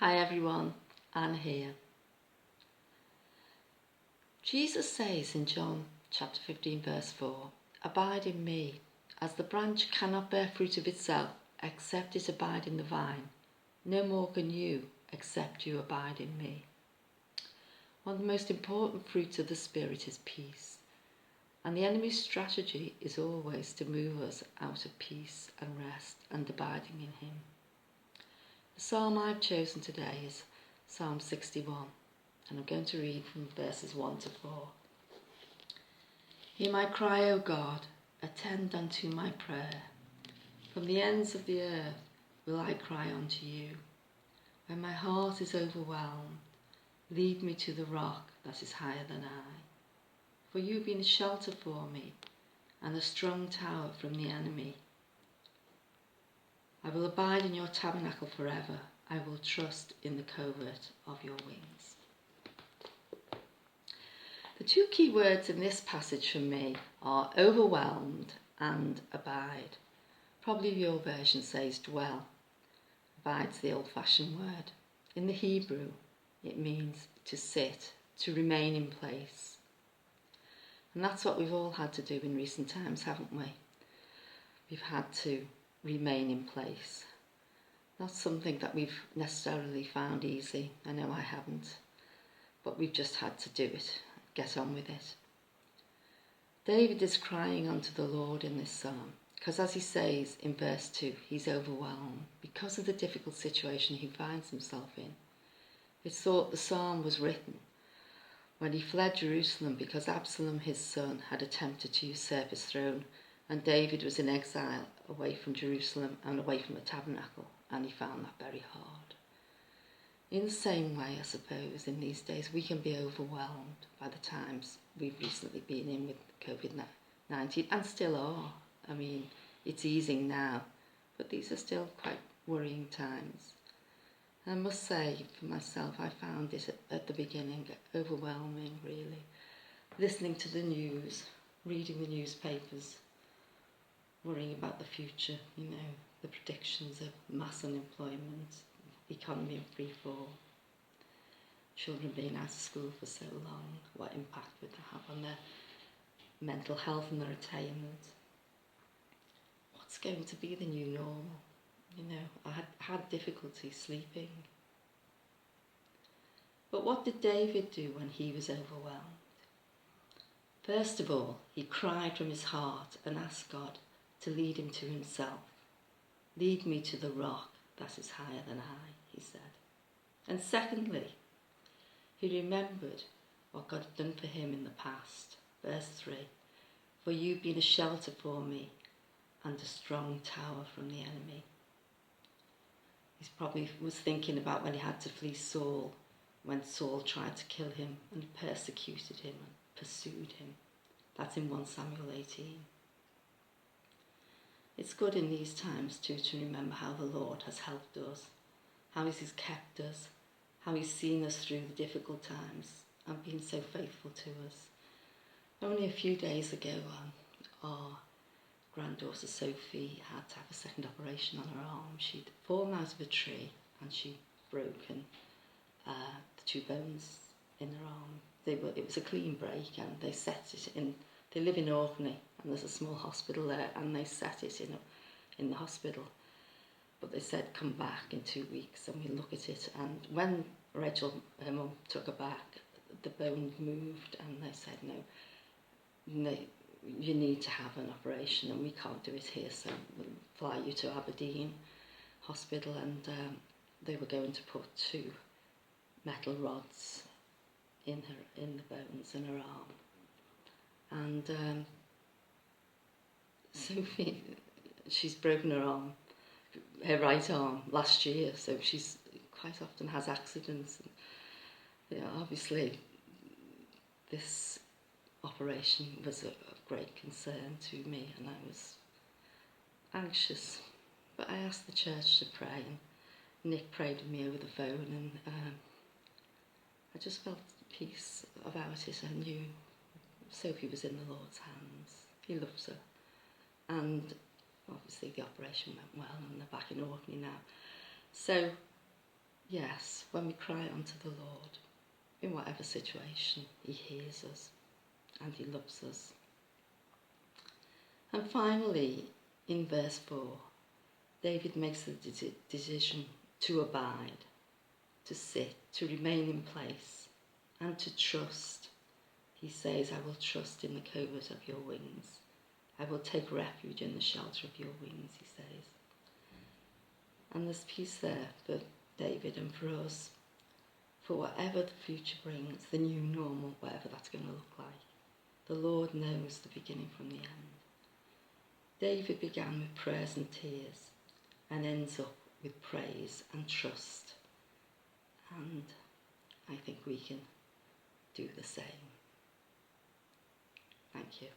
Hi everyone, Anne here. Jesus says in John chapter 15 verse 4, "Abide in me, as the branch cannot bear fruit of itself except it abide in the vine. No more can you except you abide in me." One of the most important fruits of the Spirit is peace, and the enemy's strategy is always to move us out of peace and rest and abiding in him. The psalm I've chosen today is Psalm 61, and I'm going to read from verses 1 to 4. Hear my cry, O God, attend unto my prayer. From the ends of the earth will I cry unto you. When my heart is overwhelmed, lead me to the rock that is higher than I. For you have been a shelter for me, and a strong tower from the enemy. I will abide in your tabernacle forever. I will trust in the covert of your wings. The two key words in this passage for me are overwhelmed and abide. Probably your version says dwell. Abide's the old-fashioned word. In the Hebrew, it means to sit, to remain in place. And that's what we've all had to do in recent times, haven't we? We've had to remain in place. Not something that we've necessarily found easy. I know I haven't. But we've just had to do it. Get on with it. David is crying unto the Lord in this psalm because, as he says in verse 2, he's overwhelmed because of the difficult situation he finds himself in. It's thought the psalm was written when he fled Jerusalem because Absalom, his son, had attempted to usurp his throne, and David was in exile away from Jerusalem and away from the tabernacle, and he found that very hard. In the same way, I suppose, in these days, we can be overwhelmed by the times we've recently been in with COVID-19, and still are. I mean, it's easing now, but these are still quite worrying times. I must say, for myself, I found it at the beginning overwhelming, really. Listening to the news, reading the newspapers, worrying about the future, the predictions of mass unemployment, economy in free fall, children being out of school for so long, what impact would that have on their mental health and their attainment? What's going to be the new normal? I had difficulty sleeping. But what did David do when he was overwhelmed? First of all, he cried from his heart and asked God to lead him to himself. Lead me to the rock that is higher than I, he said. And secondly, he remembered what God had done for him in the past. Verse 3, for you've been a shelter for me and a strong tower from the enemy. He probably was thinking about when he had to flee Saul, when Saul tried to kill him and persecuted him and pursued him. That's in 1 Samuel 18. It's good in these times too to remember how the Lord has helped us, how he's kept us, how he's seen us through the difficult times and been so faithful to us. Only a few days ago, our granddaughter Sophie had to have a second operation on her arm. She'd fallen out of a tree and she'd broken the two bones in her arm. It was a clean break, and they set it in. They live in Orkney, and there's a small hospital there, and they set it in the hospital. But they said, come back in 2 weeks and we'll look at it. And when Rachel, her mum, took her back, the bone moved, and they said, no, you need to have an operation and we can't do it here, so we'll fly you to Aberdeen Hospital. And they were going to put 2 metal rods in the bones in her arm. And Sophie, she's broken her arm, her right arm, last year, so she's quite often has accidents. And, obviously, this operation was of great concern to me, and I was anxious. But I asked the church to pray, and Nick prayed with me over the phone, and I just felt peace about it. I knew Sophie was in the Lord's hands. He loves her. And obviously the operation went well, and they're back in Orkney now. So yes, when we cry unto the Lord, in whatever situation, he hears us and he loves us. And finally, in verse 4, David makes the decision to abide, to sit, to remain in place, and to trust. He says, I will trust in the covert of your wings. I will take refuge in the shelter of your wings, he says. And there's peace there for David and for us, for whatever the future brings, the new normal, whatever that's going to look like. The Lord knows the beginning from the end. David began with prayers and tears and ends up with praise and trust. And I think we can do the same. Thank you.